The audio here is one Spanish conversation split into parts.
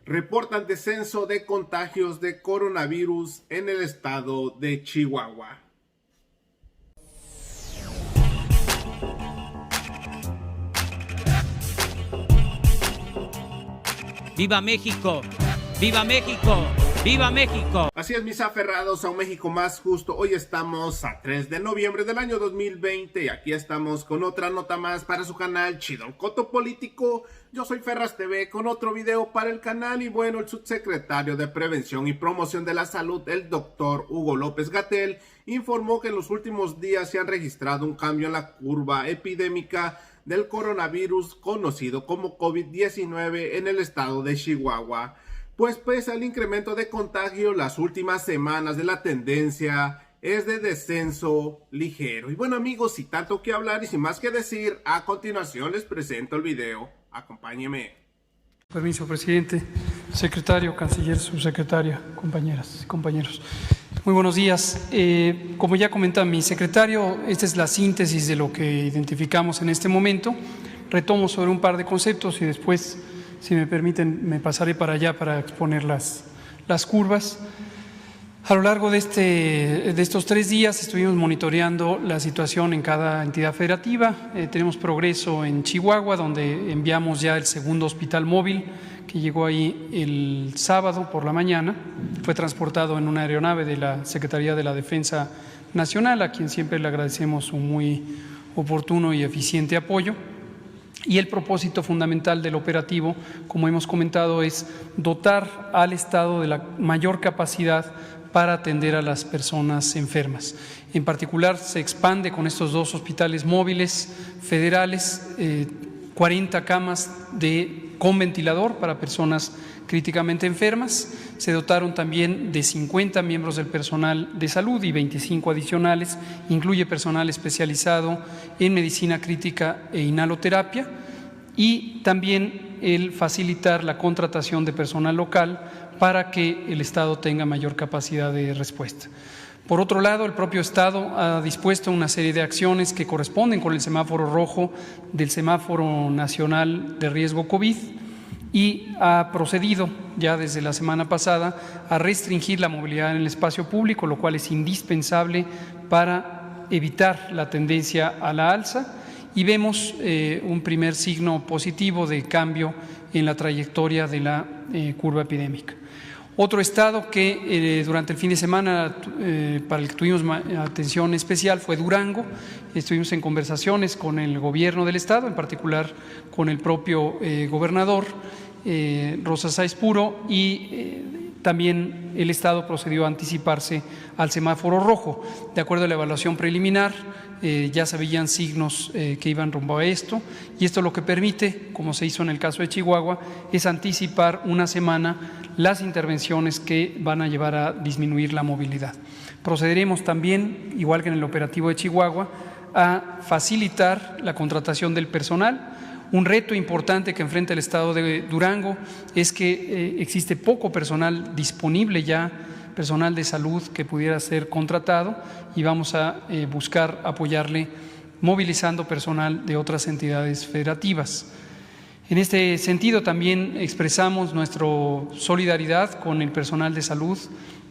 Reportan descenso de contagios de coronavirus en el estado de Chihuahua. ¡Viva México! ¡Viva México! ¡Viva México! Así es, mis aferrados a un México más justo. Hoy estamos a 3 de noviembre del año 2020 y aquí estamos con otra nota más para su canal Chido el Coto Político. Yo soy Ferras TV con otro video para el canal y bueno, el subsecretario de Prevención y Promoción de la Salud, el doctor Hugo López-Gatell, informó que en los últimos días se ha registrado un cambio en la curva epidémica del coronavirus conocido como COVID-19 en el estado de Chihuahua. Pues pese al incremento de contagio, las últimas semanas de la tendencia es de descenso ligero. Y bueno amigos, sin tanto que hablar y sin más que decir, a continuación les presento el video. Acompáñenme. Permiso, presidente, secretario, canciller, subsecretaria, compañeras y compañeros. Muy buenos días. Como ya comenta mi secretario, esta es la síntesis de lo que identificamos en este momento. Retomo sobre un par de conceptos y después, si me permiten, me pasaré para allá para exponer las curvas. A lo largo de estos 3 días estuvimos monitoreando la situación en cada entidad federativa. Tenemos progreso en Chihuahua, donde enviamos ya el segundo hospital móvil, que llegó ahí el sábado por la mañana. Fue transportado en una aeronave de la Secretaría de la Defensa Nacional, a quien siempre le agradecemos un muy oportuno y eficiente apoyo. Y el propósito fundamental del operativo, como hemos comentado, es dotar al Estado de la mayor capacidad para atender a las personas enfermas. En particular, se expande con estos 2 hospitales móviles federales, 40 camas con ventilador para personas críticamente enfermas. Se dotaron también de 50 miembros del personal de salud y 25 adicionales, incluye personal especializado en medicina crítica e inhaloterapia, y también el facilitar la contratación de personal local para que el Estado tenga mayor capacidad de respuesta. Por otro lado, el propio Estado ha dispuesto una serie de acciones que corresponden con el semáforo rojo del Semáforo Nacional de Riesgo COVID y ha procedido ya desde la semana pasada a restringir la movilidad en el espacio público, lo cual es indispensable para evitar la tendencia a la alza, y vemos un primer signo positivo de cambio en la trayectoria de la curva epidémica. Otro estado que durante el fin de semana para el que tuvimos atención especial fue Durango. Estuvimos en conversaciones con el gobierno del estado, en particular con el propio gobernador Rosa Sáenz Puro, y también el estado procedió a anticiparse al semáforo rojo. De acuerdo a la evaluación preliminar, ya se veían signos que iban rumbo a esto, y esto lo que permite, como se hizo en el caso de Chihuahua, es anticipar una semana las intervenciones que van a llevar a disminuir la movilidad. Procederemos también, igual que en el operativo de Chihuahua, a facilitar la contratación del personal. Un reto importante que enfrenta el estado de Durango es que existe poco personal disponible ya, personal de salud que pudiera ser contratado, y vamos a buscar apoyarle movilizando personal de otras entidades federativas. En este sentido también expresamos nuestra solidaridad con el personal de salud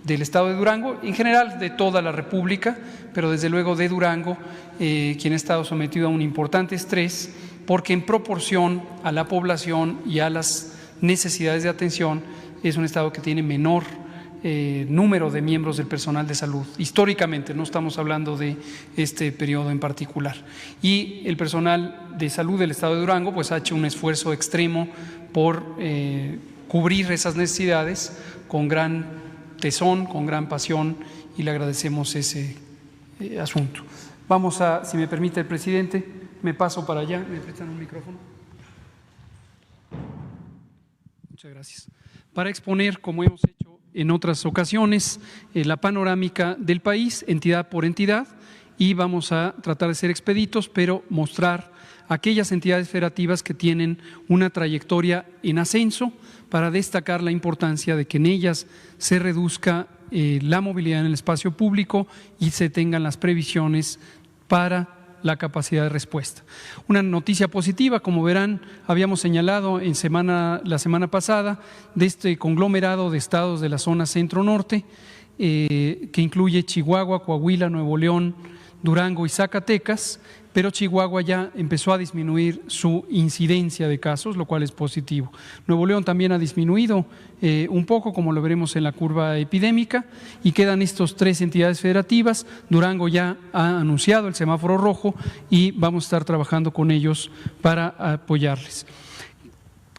del estado de Durango, en general de toda la República, pero desde luego de Durango, quien ha estado sometido a un importante estrés, porque en proporción a la población y a las necesidades de atención es un estado que tiene menor número de miembros del personal de salud. Históricamente, no estamos hablando de este periodo en particular. Y el personal de salud del estado de Durango pues ha hecho un esfuerzo extremo por cubrir esas necesidades con gran tesón, con gran pasión, y le agradecemos ese asunto. Vamos a, si me permite el presidente, me paso para allá. ¿Me prestan un micrófono? Muchas gracias. Para exponer, como hemos hecho en otras ocasiones, la panorámica del país, entidad por entidad, y vamos a tratar de ser expeditos, pero mostrar aquellas entidades federativas que tienen una trayectoria en ascenso, para destacar la importancia de que en ellas se reduzca la movilidad en el espacio público y se tengan las previsiones para la capacidad de respuesta. Una noticia positiva, como verán, habíamos señalado la semana pasada de este conglomerado de estados de la zona centro-norte, que incluye Chihuahua, Coahuila, Nuevo León, Durango y Zacatecas, pero Chihuahua ya empezó a disminuir su incidencia de casos, lo cual es positivo. Nuevo León también ha disminuido un poco, como lo veremos en la curva epidémica, y quedan estas 3 entidades federativas. Durango ya ha anunciado el semáforo rojo y vamos a estar trabajando con ellos para apoyarles.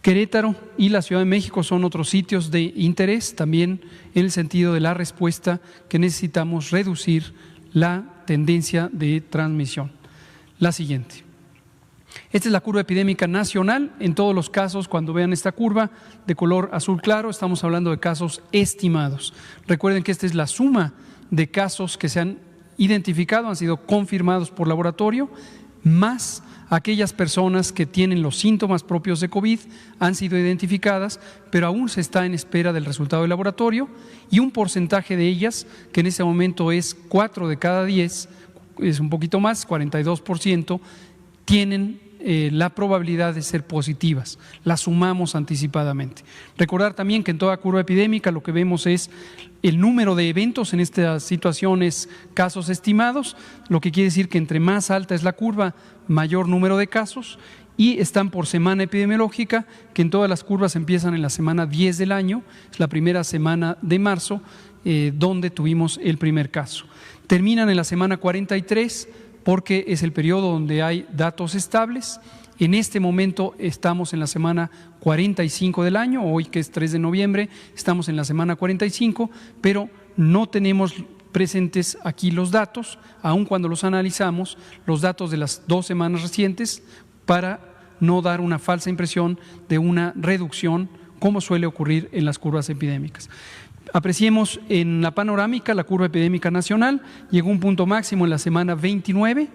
Querétaro y la Ciudad de México son otros sitios de interés, también en el sentido de la respuesta que necesitamos reducir la tendencia de transmisión. La siguiente. Esta es la curva epidémica nacional. En todos los casos, cuando vean esta curva de color azul claro, estamos hablando de casos estimados. Recuerden que esta es la suma de casos que se han identificado, han sido confirmados por laboratorio, más aquellas personas que tienen los síntomas propios de COVID, han sido identificadas, pero aún se está en espera del resultado del laboratorio, y un porcentaje de ellas, que en este momento es 4 de cada 10, es un poquito más, 42%, tienen la probabilidad de ser positivas. Las sumamos anticipadamente. Recordar también que en toda curva epidémica lo que vemos es el número de eventos en estas situaciones, casos estimados, lo que quiere decir que entre más alta es la curva, mayor número de casos, y están por semana epidemiológica, que en todas las curvas empiezan en la semana 10 del año, es la primera semana de marzo, donde tuvimos el primer caso. Terminan en la semana 43, porque es el periodo donde hay datos estables. En este momento estamos en la semana 45 del año, hoy que es 3 de noviembre, estamos en la semana 45, pero no tenemos presentes aquí los datos, aun cuando los analizamos, los datos de las 2 semanas recientes, para no dar una falsa impresión de una reducción, como suele ocurrir en las curvas epidémicas. Apreciemos en la panorámica la curva epidémica nacional, llegó a un punto máximo en la semana 29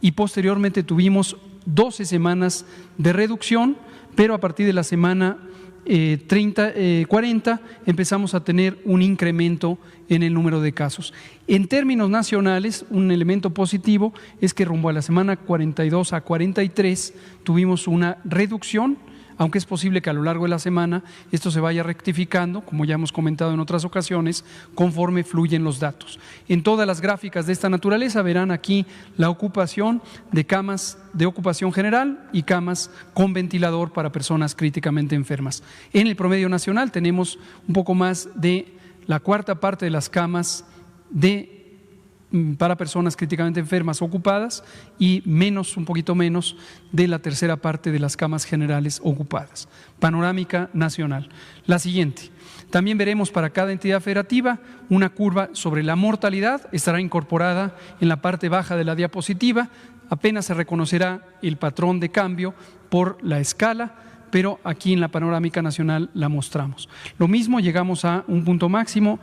y posteriormente tuvimos 12 semanas de reducción, pero a partir de la semana 40 empezamos a tener un incremento en el número de casos. En términos nacionales, un elemento positivo es que rumbo a la semana 42 a 43 tuvimos una reducción, aunque es posible que a lo largo de la semana esto se vaya rectificando, como ya hemos comentado en otras ocasiones, conforme fluyen los datos. En todas las gráficas de esta naturaleza verán aquí la ocupación de camas de ocupación general y camas con ventilador para personas críticamente enfermas. En el promedio nacional tenemos un poco más de la cuarta parte de las camas para personas críticamente enfermas ocupadas y un poquito menos de la tercera parte de las camas generales ocupadas. Panorámica nacional. La siguiente. También veremos para cada entidad federativa una curva sobre la mortalidad, estará incorporada en la parte baja de la diapositiva, apenas se reconocerá el patrón de cambio por la escala, pero aquí en la panorámica nacional la mostramos. Lo mismo, llegamos a un punto máximo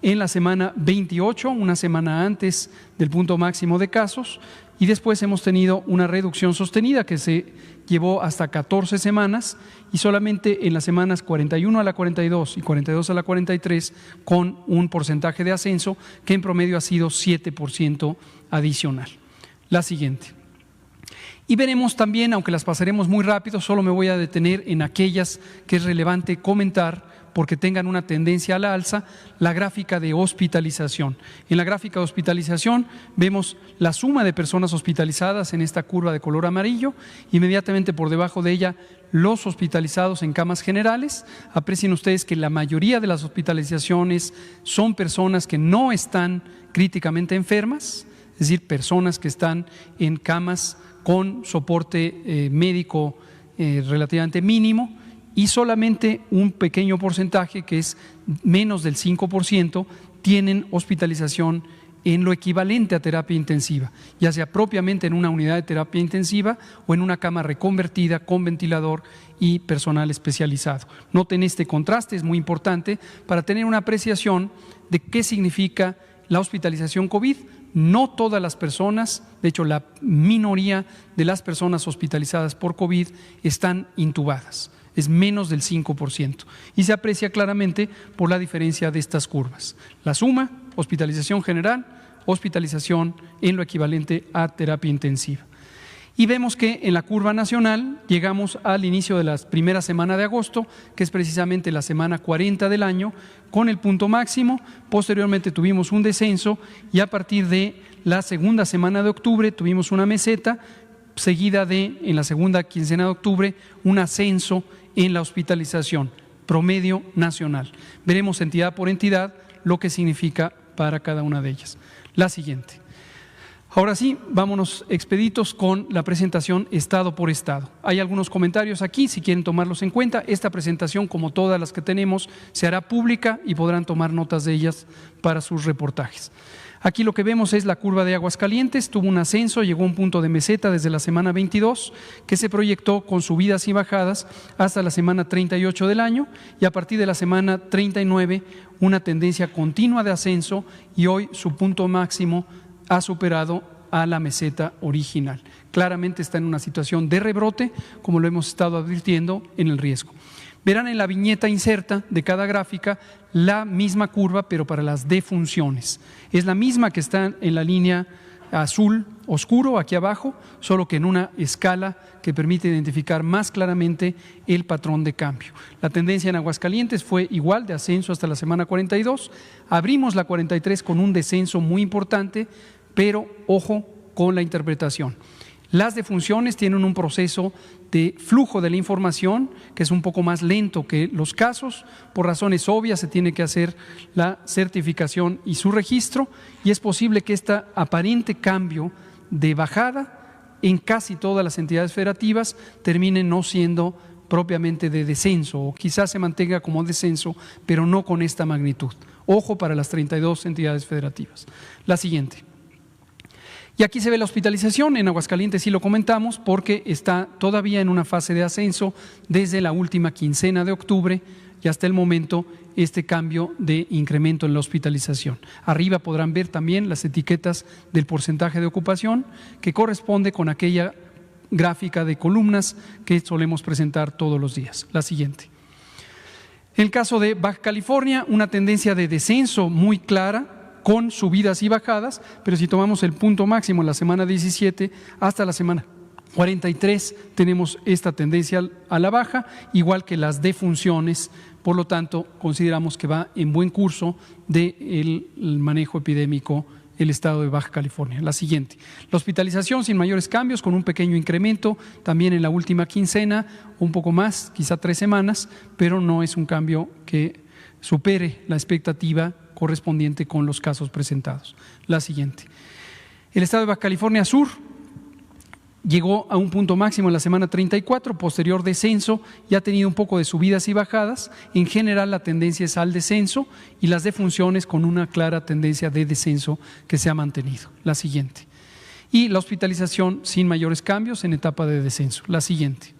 en la semana 28, una semana antes del punto máximo de casos, y después hemos tenido una reducción sostenida que se llevó hasta 14 semanas y solamente en las semanas 41 a la 42 y 42 a la 43 con un porcentaje de ascenso que en promedio ha sido 7% adicional. La siguiente. Y veremos también, aunque las pasaremos muy rápido, solo me voy a detener en aquellas que es relevante comentar porque tengan una tendencia a la alza, la gráfica de hospitalización. En la gráfica de hospitalización vemos la suma de personas hospitalizadas en esta curva de color amarillo, inmediatamente por debajo de ella los hospitalizados en camas generales. Aprecien ustedes que la mayoría de las hospitalizaciones son personas que no están críticamente enfermas, es decir, personas que están en camas con soporte médico relativamente mínimo, y solamente un pequeño porcentaje, que es menos del 5%, tienen hospitalización en lo equivalente a terapia intensiva, ya sea propiamente en una unidad de terapia intensiva o en una cama reconvertida con ventilador y personal especializado. Noten este contraste, es muy importante para tener una apreciación de qué significa la hospitalización COVID. No todas las personas, de hecho la minoría de las personas hospitalizadas por COVID están intubadas. Es menos del 5% y se aprecia claramente por la diferencia de estas curvas. La suma, hospitalización general, hospitalización en lo equivalente a terapia intensiva. Y vemos que en la curva nacional llegamos al inicio de la primera semana de agosto, que es precisamente la semana 40 del año, con el punto máximo. Posteriormente tuvimos un descenso y a partir de la segunda semana de octubre tuvimos una meseta, seguida de, en la segunda quincena de octubre, un ascenso en la hospitalización, promedio nacional. Veremos entidad por entidad lo que significa para cada una de ellas. La siguiente. Ahora sí, vámonos expeditos con la presentación estado por estado. Hay algunos comentarios aquí, si quieren tomarlos en cuenta. Esta presentación, como todas las que tenemos, se hará pública y podrán tomar notas de ellas para sus reportajes. Aquí lo que vemos es la curva de Aguascalientes, tuvo un ascenso, llegó a un punto de meseta desde la semana 22, que se proyectó con subidas y bajadas hasta la semana 38 del año, y a partir de la semana 39 una tendencia continua de ascenso, y hoy su punto máximo ha superado a la meseta original. Claramente está en una situación de rebrote, como lo hemos estado advirtiendo en el riesgo. Verán en la viñeta inserta de cada gráfica la misma curva, pero para las defunciones. Es la misma que está en la línea azul oscuro aquí abajo, solo que en una escala que permite identificar más claramente el patrón de cambio. La tendencia en Aguascalientes fue igual, de ascenso hasta la semana 42. Abrimos la 43 con un descenso muy importante, pero ojo con la interpretación. Las defunciones tienen un proceso de flujo de la información que es un poco más lento que los casos. Por razones obvias se tiene que hacer la certificación y su registro, y es posible que este aparente cambio de bajada en casi todas las entidades federativas termine no siendo propiamente de descenso, o quizás se mantenga como descenso, pero no con esta magnitud. Ojo para las 32 entidades federativas. La siguiente. Y aquí se ve la hospitalización. En Aguascalientes sí lo comentamos porque está todavía en una fase de ascenso desde la última quincena de octubre y hasta el momento este cambio de incremento en la hospitalización. Arriba podrán ver también las etiquetas del porcentaje de ocupación que corresponde con aquella gráfica de columnas que solemos presentar todos los días. La siguiente. En el caso de Baja California, una tendencia de descenso muy clara, con subidas y bajadas, pero si tomamos el punto máximo en la semana 17 hasta la semana 43 tenemos esta tendencia a la baja, igual que las defunciones. Por lo tanto, consideramos que va en buen curso del manejo epidémico el estado de Baja California. La siguiente, la hospitalización sin mayores cambios, con un pequeño incremento también en la última quincena, un poco más, quizá 3 semanas, pero no es un cambio que supere la expectativa correspondiente con los casos presentados. La siguiente. El estado de Baja California Sur llegó a un punto máximo en la semana 34, posterior descenso, y ha tenido un poco de subidas y bajadas. En general la tendencia es al descenso y las defunciones con una clara tendencia de descenso que se ha mantenido. La siguiente. Y la hospitalización sin mayores cambios en etapa de descenso. La siguiente.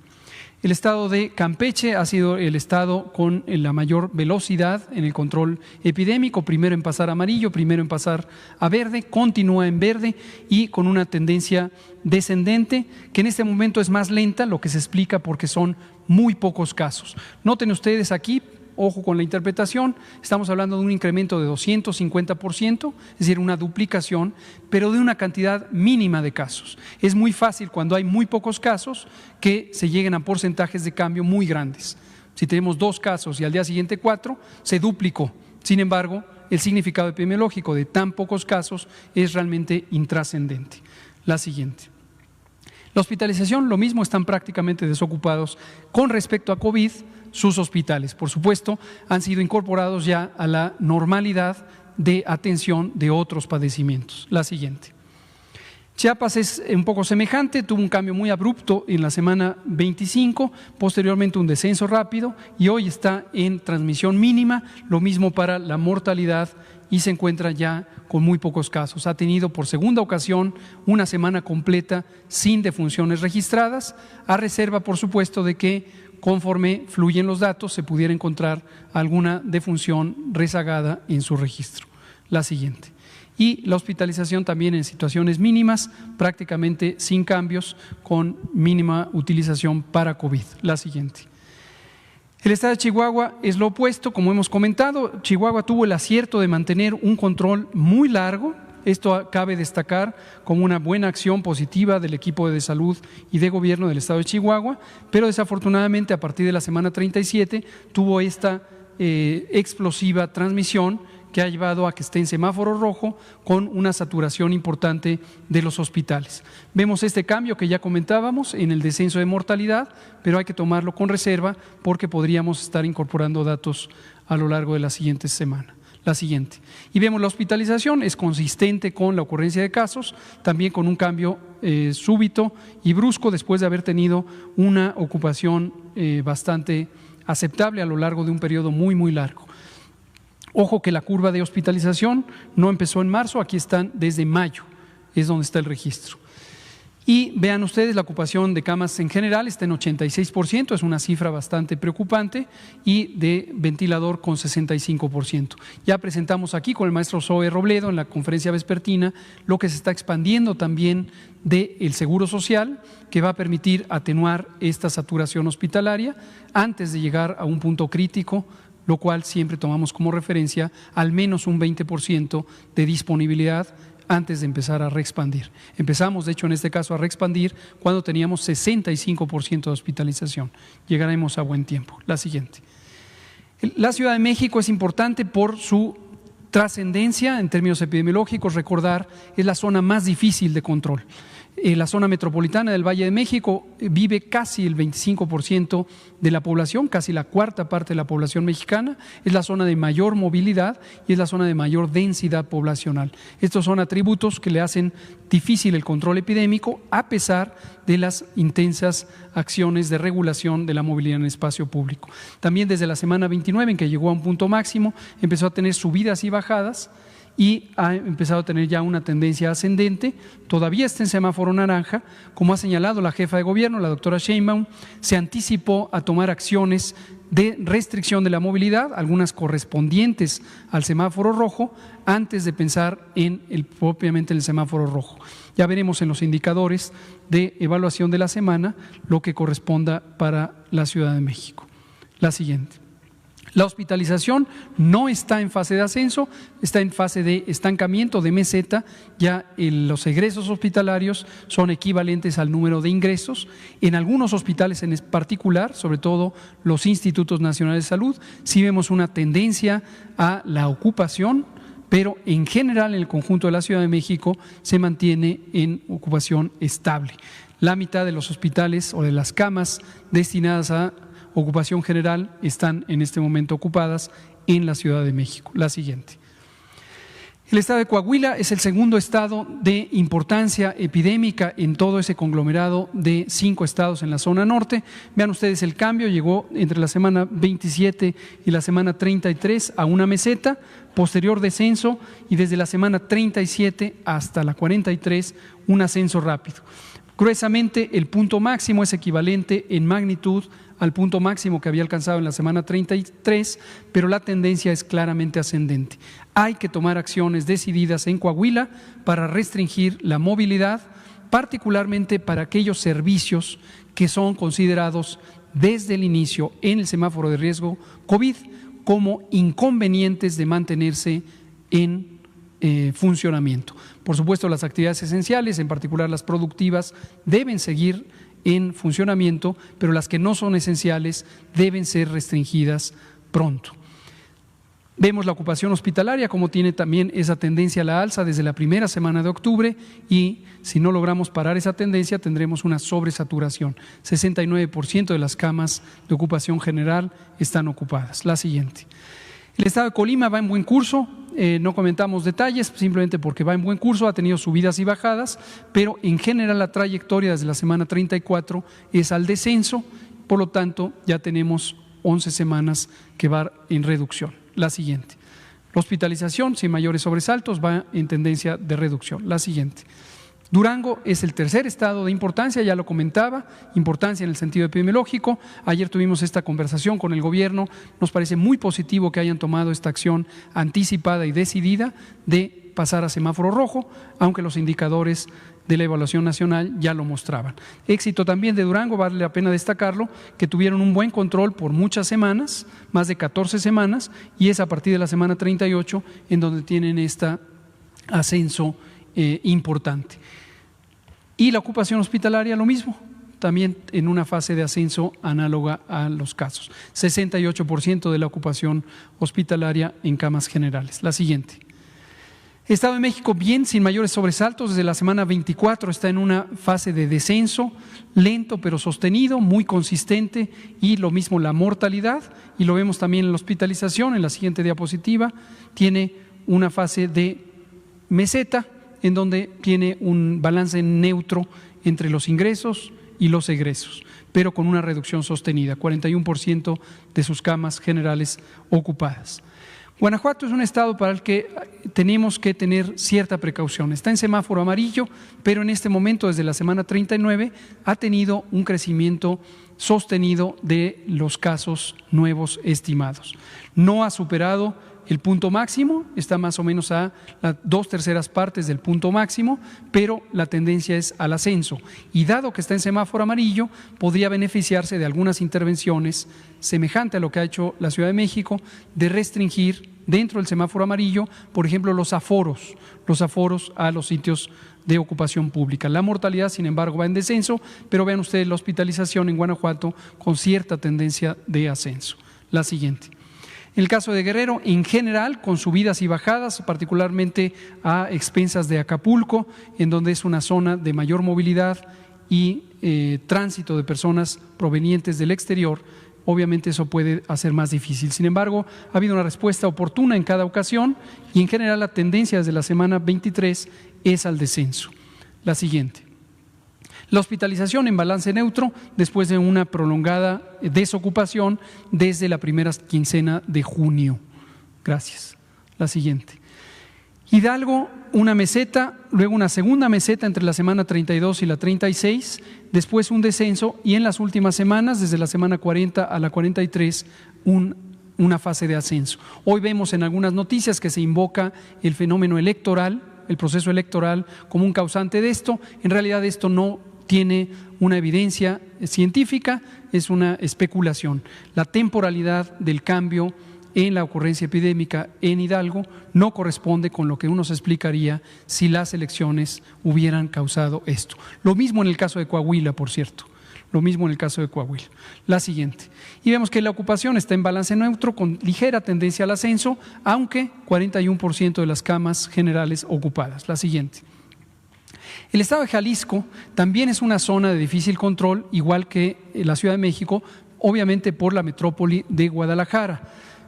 El estado de Campeche ha sido el estado con la mayor velocidad en el control epidémico, primero en pasar a amarillo, primero en pasar a verde, continúa en verde y con una tendencia descendente que en este momento es más lenta, lo que se explica porque son muy pocos casos. Noten ustedes aquí, ojo con la interpretación, estamos hablando de un incremento de 250%, es decir, una duplicación, pero de una cantidad mínima de casos. Es muy fácil cuando hay muy pocos casos que se lleguen a porcentajes de cambio muy grandes. Si tenemos 2 casos y al día siguiente 4, se duplicó. Sin embargo, el significado epidemiológico de tan pocos casos es realmente intrascendente. La siguiente. La hospitalización, lo mismo, están prácticamente desocupados con respecto a COVID. Sus hospitales, por supuesto, han sido incorporados ya a la normalidad de atención de otros padecimientos. La siguiente. Chiapas es un poco semejante, tuvo un cambio muy abrupto en la semana 25, posteriormente un descenso rápido y hoy está en transmisión mínima, lo mismo para la mortalidad y se encuentra ya con muy pocos casos. Ha tenido por segunda ocasión una semana completa sin defunciones registradas, a reserva, por supuesto, de que conforme fluyen los datos se pudiera encontrar alguna defunción rezagada en su registro. La siguiente. Y la hospitalización también en situaciones mínimas, prácticamente sin cambios, con mínima utilización para COVID. La siguiente. El estado de Chihuahua es lo opuesto, como hemos comentado. Chihuahua tuvo el acierto de mantener un control muy largo Esto cabe destacar como una buena acción positiva del equipo de salud y de gobierno del estado de Chihuahua, pero desafortunadamente a partir de la semana 37 tuvo esta explosiva transmisión que ha llevado a que esté en semáforo rojo con una saturación importante de los hospitales. Vemos este cambio que ya comentábamos en el descenso de mortalidad, pero hay que tomarlo con reserva porque podríamos estar incorporando datos a lo largo de la siguiente semana. La siguiente. Y vemos la hospitalización, es consistente con la ocurrencia de casos, también con un cambio súbito y brusco después de haber tenido una ocupación bastante aceptable a lo largo de un periodo muy largo. Ojo que la curva de hospitalización no empezó en marzo, aquí están desde mayo, es donde está el registro. Y vean ustedes, la ocupación de camas en general está en 86%, es una cifra bastante preocupante, y de ventilador con 65%. Ya presentamos aquí con el maestro Zoe Robledo en la conferencia vespertina lo que se está expandiendo también del Seguro Social, que va a permitir atenuar esta saturación hospitalaria antes de llegar a un punto crítico, lo cual siempre tomamos como referencia al menos un 20% de disponibilidad antes de empezar a reexpandir. Empezamos, de hecho, en este caso a reexpandir cuando teníamos 65% de hospitalización. Llegaremos a buen tiempo. La siguiente. La Ciudad de México es importante por su trascendencia en términos epidemiológicos. Recordar, es la zona más difícil de control. La zona metropolitana del Valle de México vive casi el 25% de la población, casi la cuarta parte de la población mexicana, es la zona de mayor movilidad y es la zona de mayor densidad poblacional. Estos son atributos que le hacen difícil el control epidémico a pesar de las intensas acciones de regulación de la movilidad en el espacio público. También desde la semana 29, en que llegó a un punto máximo, empezó a tener subidas y bajadas, y ha empezado a tener ya una tendencia ascendente. Todavía está en semáforo naranja, como ha señalado la jefa de gobierno, la doctora Sheinbaum, se anticipó a tomar acciones de restricción de la movilidad, algunas correspondientes al semáforo rojo, antes de pensar propiamente en el semáforo rojo. Ya veremos en los indicadores de evaluación de la semana lo que corresponda para la Ciudad de México. La siguiente. La hospitalización no está en fase de ascenso, está en fase de estancamiento, de meseta. Ya los egresos hospitalarios son equivalentes al número de ingresos. En algunos hospitales en particular, sobre todo los institutos nacionales de salud, sí vemos una tendencia a la ocupación, pero en general en el conjunto de la Ciudad de México se mantiene en ocupación estable. La mitad de los hospitales o de las camas destinadas a ocupación general están en este momento ocupadas en la Ciudad de México. La siguiente. El estado de Coahuila es el segundo estado de importancia epidémica en todo ese conglomerado de 5 estados en la zona norte. Vean ustedes el cambio, llegó entre la semana 27 y la semana 33 a una meseta, posterior descenso, y desde la semana 37 hasta la 43 un ascenso rápido. Gruesamente, el punto máximo es equivalente en magnitud al punto máximo que había alcanzado en la semana 33, pero la tendencia es claramente ascendente. Hay que tomar acciones decididas en Coahuila para restringir la movilidad, particularmente para aquellos servicios que son considerados desde el inicio en el semáforo de riesgo COVID como inconvenientes de mantenerse en funcionamiento. Por supuesto, las actividades esenciales, en particular las productivas, deben seguir en funcionamiento, pero las que no son esenciales deben ser restringidas pronto. Vemos la ocupación hospitalaria como tiene también esa tendencia a la alza desde la primera semana de octubre, y si no logramos parar esa tendencia tendremos una sobresaturación. 69% de las camas de ocupación general están ocupadas. La siguiente. El estado de Colima va en buen curso, no comentamos detalles simplemente porque va en buen curso, ha tenido subidas y bajadas, pero en general la trayectoria desde la semana 34 es al descenso, por lo tanto ya tenemos 11 semanas que va en reducción. La siguiente. La hospitalización sin mayores sobresaltos va en tendencia de reducción. La siguiente. Durango es el tercer estado de importancia, ya lo comentaba, importancia en el sentido epidemiológico. Ayer tuvimos esta conversación con el gobierno, nos parece muy positivo que hayan tomado esta acción anticipada y decidida de pasar a semáforo rojo, aunque los indicadores de la evaluación nacional ya lo mostraban. Éxito también de Durango, vale la pena destacarlo, que tuvieron un buen control por muchas semanas, más de 14 semanas, y es a partir de la semana 38 en donde tienen esta ascenso importante. Y la ocupación hospitalaria lo mismo, también en una fase de ascenso análoga a los casos. 68% de la ocupación hospitalaria en camas generales. La siguiente. Estado de México bien, sin mayores sobresaltos, desde la semana 24 está en una fase de descenso, lento pero sostenido, muy consistente, y lo mismo la mortalidad, y lo vemos también en la hospitalización, en la siguiente diapositiva, tiene una fase de meseta, en donde tiene un balance neutro entre los ingresos y los egresos, pero con una reducción sostenida, 41% de sus camas generales ocupadas. Guanajuato es un estado para el que tenemos que tener cierta precaución. Está en semáforo amarillo, pero en este momento, desde la semana 39, ha tenido un crecimiento sostenido de los casos nuevos estimados. No ha superado el punto máximo, está más o menos a las 2/3 partes del punto máximo, pero la tendencia es al ascenso. Y dado que está en semáforo amarillo, podría beneficiarse de algunas intervenciones semejante a lo que ha hecho la Ciudad de México, de restringir dentro del semáforo amarillo, por ejemplo, los aforos a los sitios de ocupación pública. La mortalidad, sin embargo, va en descenso, pero vean ustedes la hospitalización en Guanajuato con cierta tendencia de ascenso. La siguiente. En el caso de Guerrero, en general, con subidas y bajadas, particularmente a expensas de Acapulco, en donde es una zona de mayor movilidad y tránsito de personas provenientes del exterior, obviamente eso puede hacer más difícil. Sin embargo, ha habido una respuesta oportuna en cada ocasión y en general la tendencia desde la semana 23 es al descenso. La siguiente. La hospitalización en balance neutro después de una prolongada desocupación desde la primera quincena de junio. Gracias. La siguiente. Hidalgo, una meseta, luego una segunda meseta entre la semana 32 y la 36, después un descenso y en las últimas semanas, desde la semana 40 a la 43, una fase de ascenso. Hoy vemos en algunas noticias que se invoca el fenómeno electoral, el proceso electoral como un causante de esto. En realidad esto no tiene una evidencia científica, es una especulación. La temporalidad del cambio en la ocurrencia epidémica en Hidalgo no corresponde con lo que uno se explicaría si las elecciones hubieran causado esto. Lo mismo en el caso de Coahuila, por cierto. Lo mismo en el caso de Coahuila. La siguiente. Y vemos que la ocupación está en balance neutro con ligera tendencia al ascenso, aunque 41% de las camas generales ocupadas. La siguiente. El estado de Jalisco también es una zona de difícil control, igual que la Ciudad de México, obviamente por la metrópoli de Guadalajara,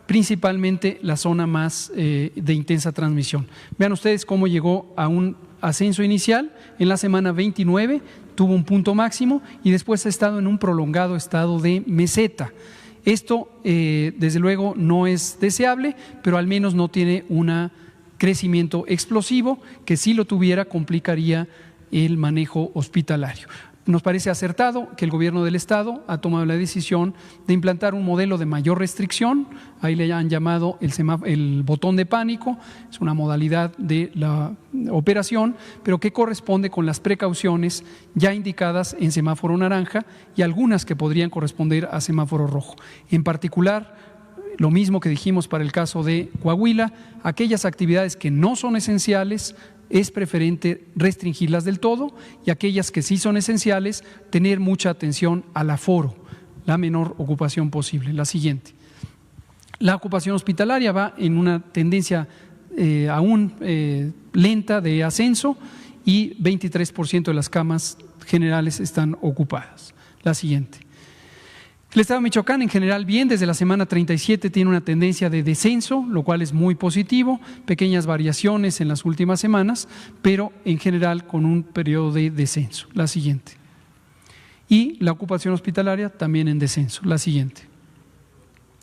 principalmente la zona más de intensa transmisión. Vean ustedes cómo llegó a un ascenso inicial, en la semana 29 tuvo un punto máximo y después ha estado en un prolongado estado de meseta. Esto, desde luego, no es deseable, pero al menos no tiene un crecimiento explosivo que, si lo tuviera, complicaría el manejo hospitalario. Nos parece acertado que el gobierno del estado ha tomado la decisión de implantar un modelo de mayor restricción, ahí le han llamado el botón de pánico, es una modalidad de la operación, pero que corresponde con las precauciones ya indicadas en semáforo naranja y algunas que podrían corresponder a semáforo rojo. En particular, lo mismo que dijimos para el caso de Coahuila, aquellas actividades que no son esenciales, es preferente restringirlas del todo, y aquellas que sí son esenciales, tener mucha atención al aforo, la menor ocupación posible. La siguiente. La ocupación hospitalaria va en una tendencia aún lenta de ascenso y 23% de las camas generales están ocupadas. La siguiente. El estado de Michoacán en general bien, desde la semana 37 tiene una tendencia de descenso, lo cual es muy positivo, pequeñas variaciones en las últimas semanas, pero en general con un periodo de descenso. La siguiente. Y la ocupación hospitalaria también en descenso. La siguiente.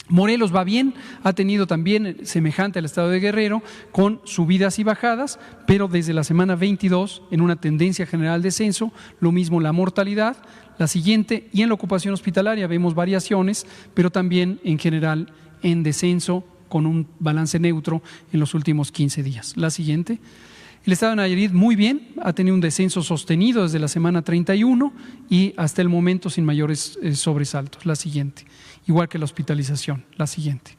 Morelos va bien, ha tenido también semejante al estado de Guerrero con subidas y bajadas, pero desde la semana 22 en una tendencia general de descenso, lo mismo la mortalidad. La siguiente, y en la ocupación hospitalaria vemos variaciones, pero también en general en descenso con un balance neutro en los últimos 15 días. La siguiente. El estado de Nayarit muy bien, ha tenido un descenso sostenido desde la semana 31 y hasta el momento sin mayores sobresaltos. La siguiente. Igual que la hospitalización. La siguiente.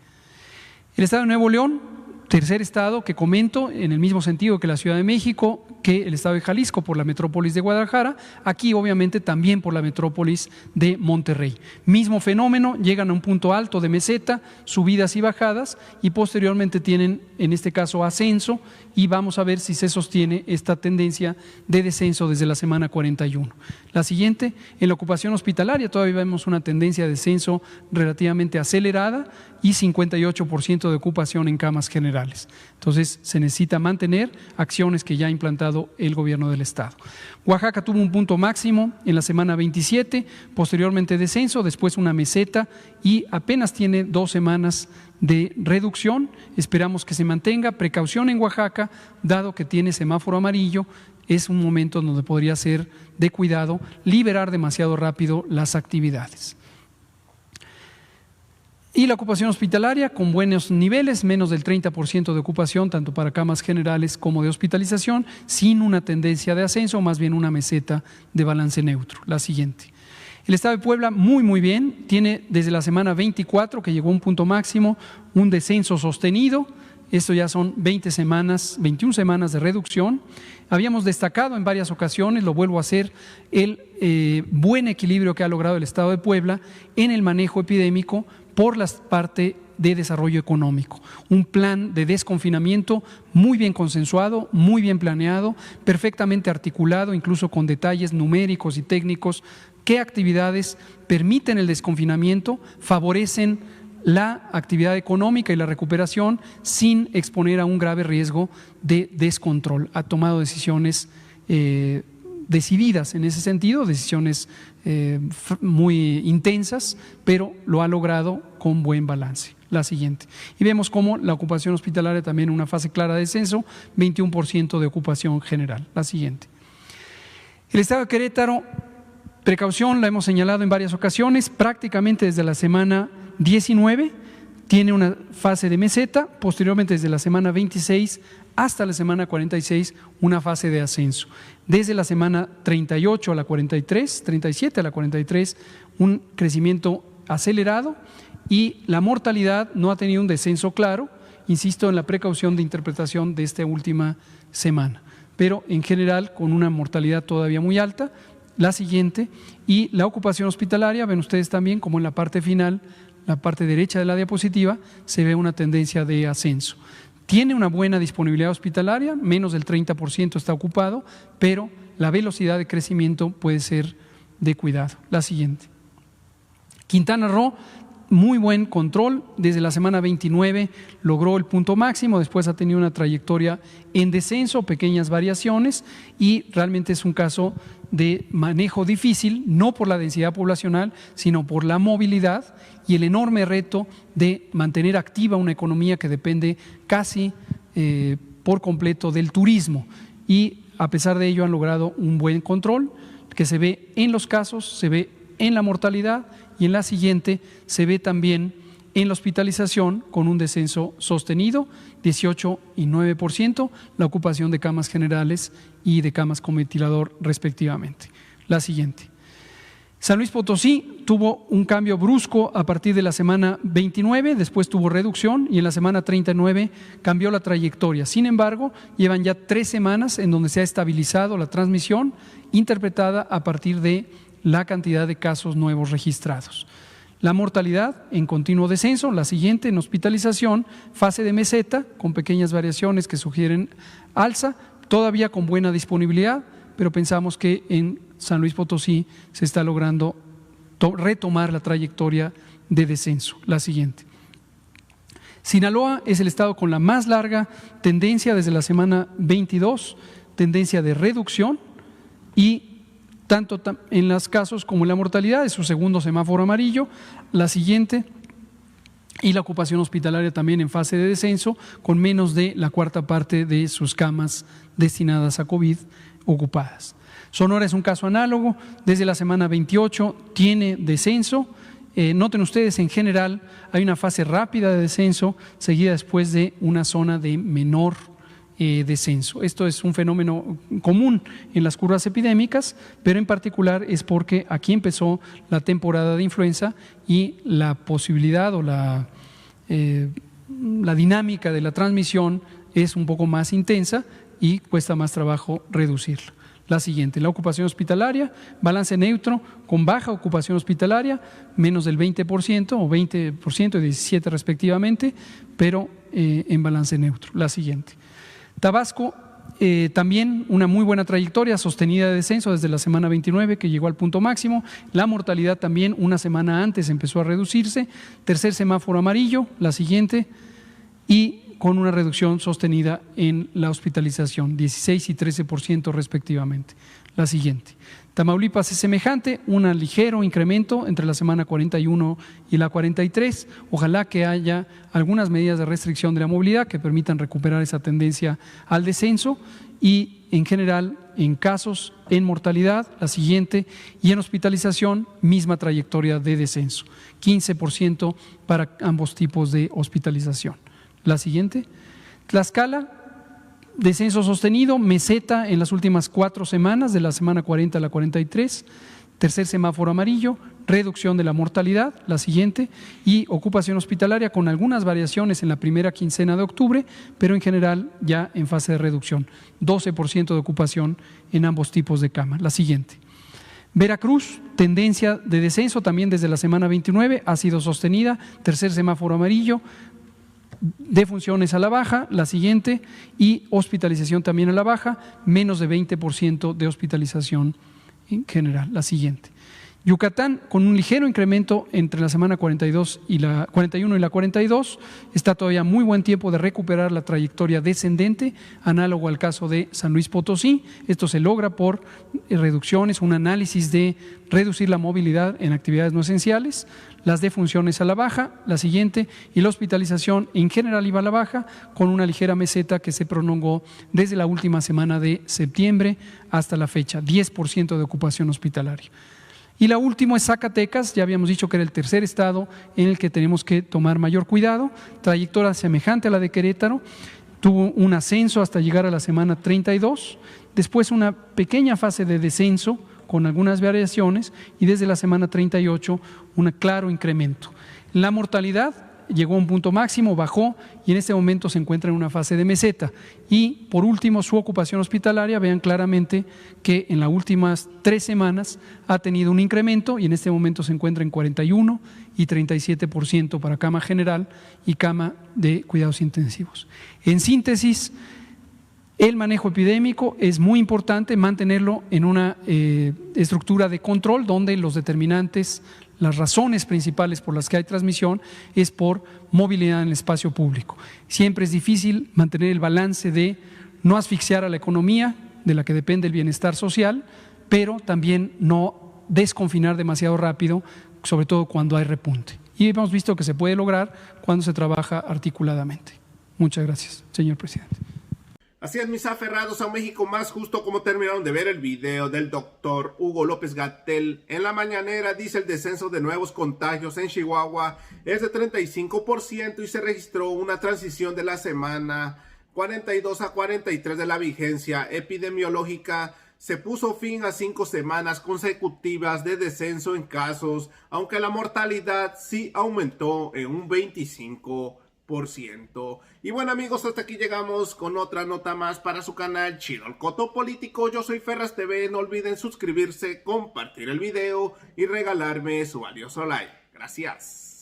El estado de Nuevo León tercer estado que comento, en el mismo sentido que la Ciudad de México, que el estado de Jalisco por la metrópolis de Guadalajara, aquí obviamente también por la metrópolis de Monterrey. Mismo fenómeno, llegan a un punto alto de meseta, subidas y bajadas, y posteriormente tienen, en este caso, ascenso, y vamos a ver si se sostiene esta tendencia de descenso desde la semana 41. La siguiente, en la ocupación hospitalaria todavía vemos una tendencia de descenso relativamente acelerada y 58% de ocupación en camas generales. Entonces, se necesita mantener acciones que ya ha implantado el gobierno del estado. Oaxaca tuvo un punto máximo en la semana 27, posteriormente descenso, después una meseta y apenas tiene 2 semanas de reducción. Esperamos que se mantenga. Precaución en Oaxaca, dado que tiene semáforo amarillo, es un momento donde podría ser de cuidado liberar demasiado rápido las actividades. Y la ocupación hospitalaria con buenos niveles, menos del 30% de ocupación, tanto para camas generales como de hospitalización, sin una tendencia de ascenso, más bien una meseta de balance neutro. La siguiente. El estado de Puebla muy bien, tiene desde la semana 24, que llegó a un punto máximo, un descenso sostenido. Esto ya son 21 semanas de reducción. Habíamos destacado en varias ocasiones, lo vuelvo a hacer, el buen equilibrio que ha logrado el estado de Puebla en el manejo epidémico por la parte de desarrollo económico. Un plan de desconfinamiento muy bien consensuado, muy bien planeado, perfectamente articulado, incluso con detalles numéricos y técnicos, qué actividades permiten el desconfinamiento, favorecen la actividad económica y la recuperación sin exponer a un grave riesgo de descontrol. Ha tomado decisiones decididas en ese sentido, decisiones muy intensas, pero lo ha logrado con buen balance. La siguiente. Y vemos cómo la ocupación hospitalaria también en una fase clara de descenso, 21% de ocupación general. La siguiente. El estado de Querétaro, precaución, la hemos señalado en varias ocasiones, prácticamente desde la semana 19 tiene una fase de meseta, posteriormente desde la semana 26 hasta la semana 46 una fase de ascenso. Desde la semana 38 a la 43, 37 a la 43, un crecimiento acelerado y la mortalidad no ha tenido un descenso claro, insisto en la precaución de interpretación de esta última semana, pero en general con una mortalidad todavía muy alta. La siguiente, y la ocupación hospitalaria, ven ustedes también como en la parte final, la parte derecha de la diapositiva, se ve una tendencia de ascenso. Tiene una buena disponibilidad hospitalaria, menos del 30% está ocupado, pero la velocidad de crecimiento puede ser de cuidado. La siguiente. Quintana Roo, muy buen control, desde la semana 29 logró el punto máximo, después ha tenido una trayectoria en descenso, pequeñas variaciones y realmente es un caso de manejo difícil, no por la densidad poblacional, sino por la movilidad y el enorme reto de mantener activa una economía que depende casi por completo del turismo y a pesar de ello han logrado un buen control que se ve en los casos, se ve en la mortalidad y en la siguiente se ve también en la hospitalización con un descenso sostenido, 18 y 9%, la ocupación de camas generales y de camas con ventilador respectivamente. La siguiente. San Luis Potosí tuvo un cambio brusco a partir de la semana 29, después tuvo reducción y en la semana 39 cambió la trayectoria. Sin embargo, llevan ya 3 semanas en donde se ha estabilizado la transmisión interpretada a partir de la cantidad de casos nuevos registrados. La mortalidad en continuo descenso, la siguiente en hospitalización, fase de meseta con pequeñas variaciones que sugieren alza, todavía con buena disponibilidad, pero pensamos que en San Luis Potosí se está logrando retomar la trayectoria de descenso. La siguiente. Sinaloa es el estado con la más larga tendencia desde la semana 22, tendencia de reducción y tanto en los casos como en la mortalidad, es su segundo semáforo amarillo. La siguiente, y la ocupación hospitalaria también en fase de descenso, con menos de la cuarta parte de sus camas destinadas a COVID ocupadas. Sonora es un caso análogo, desde la semana 28 tiene descenso. Noten ustedes, en general, hay una fase rápida de descenso, seguida después de una zona de menor descenso. Esto es un fenómeno común en las curvas epidémicas, pero en particular es porque aquí empezó la temporada de influenza y la posibilidad o la la dinámica de la transmisión es un poco más intensa y cuesta más trabajo reducirla. La siguiente, la ocupación hospitalaria, balance neutro con baja ocupación hospitalaria, menos del 20% o 20% y 17% respectivamente, pero en balance neutro. La siguiente. Tabasco, también una muy buena trayectoria sostenida de descenso desde la semana 29 que llegó al punto máximo. La mortalidad también una semana antes empezó a reducirse. Tercer semáforo amarillo, la siguiente, y con una reducción sostenida en la hospitalización, 16 y 13% respectivamente. La siguiente. Tamaulipas es semejante, un ligero incremento entre la semana 41 y la 43. Ojalá que haya algunas medidas de restricción de la movilidad que permitan recuperar esa tendencia al descenso y en general en casos, en mortalidad, la siguiente, y en hospitalización, misma trayectoria de descenso, 15% para ambos tipos de hospitalización. La siguiente, Tlaxcala, descenso sostenido, meseta en las últimas 4 semanas, de la semana 40 a la 43, tercer semáforo amarillo, reducción de la mortalidad, la siguiente, y ocupación hospitalaria con algunas variaciones en la primera quincena de octubre, pero en general ya en fase de reducción, 12% de ocupación en ambos tipos de cama. La siguiente. Veracruz, tendencia de descenso también desde la semana 29, ha sido sostenida, tercer semáforo amarillo, defunciones a la baja, la siguiente, y hospitalización también a la baja, menos de 20% de hospitalización en general, la siguiente. Yucatán, con un ligero incremento entre la semana 42 y la 41 y la 42, está todavía muy buen tiempo de recuperar la trayectoria descendente, análogo al caso de San Luis Potosí. Esto se logra por reducciones, un análisis de reducir la movilidad en actividades no esenciales, las defunciones a la baja, la siguiente, y la hospitalización en general iba a la baja, con una ligera meseta que se prolongó desde la última semana de septiembre hasta la fecha, 10% de ocupación hospitalaria. Y la última es Zacatecas, ya habíamos dicho que era el tercer estado en el que tenemos que tomar mayor cuidado, trayectoria semejante a la de Querétaro, tuvo un ascenso hasta llegar a la semana 32, después una pequeña fase de descenso con algunas variaciones y desde la semana 38 un claro incremento. La mortalidad llegó a un punto máximo, bajó y en este momento se encuentra en una fase de meseta. Y por último, su ocupación hospitalaria, vean claramente que en las últimas 3 semanas ha tenido un incremento y en este momento se encuentra en 41 y 37% para cama general y cama de cuidados intensivos. En síntesis, el manejo epidémico es muy importante mantenerlo en una estructura de control donde los determinantes, las razones principales por las que hay transmisión es por movilidad en el espacio público. Siempre es difícil mantener el balance de no asfixiar a la economía, de la que depende el bienestar social, pero también no desconfinar demasiado rápido, sobre todo cuando hay repunte. Y hemos visto que se puede lograr cuando se trabaja articuladamente. Muchas gracias, señor presidente. Así es, mis aferrados a un México más justo. Como terminaron de ver el video del doctor Hugo López-Gatell en la mañanera, dice el descenso de nuevos contagios en Chihuahua es de 35% y se registró una transición de la semana 42 a 43 de la vigencia epidemiológica. Se puso fin a 5 semanas consecutivas de descenso en casos, aunque la mortalidad sí aumentó en un 25%. Y bueno, amigos, hasta aquí llegamos con otra nota más para su canal Chido el Coto Político. Yo soy Ferras TV, no olviden suscribirse, compartir el video y regalarme su valioso like. Gracias.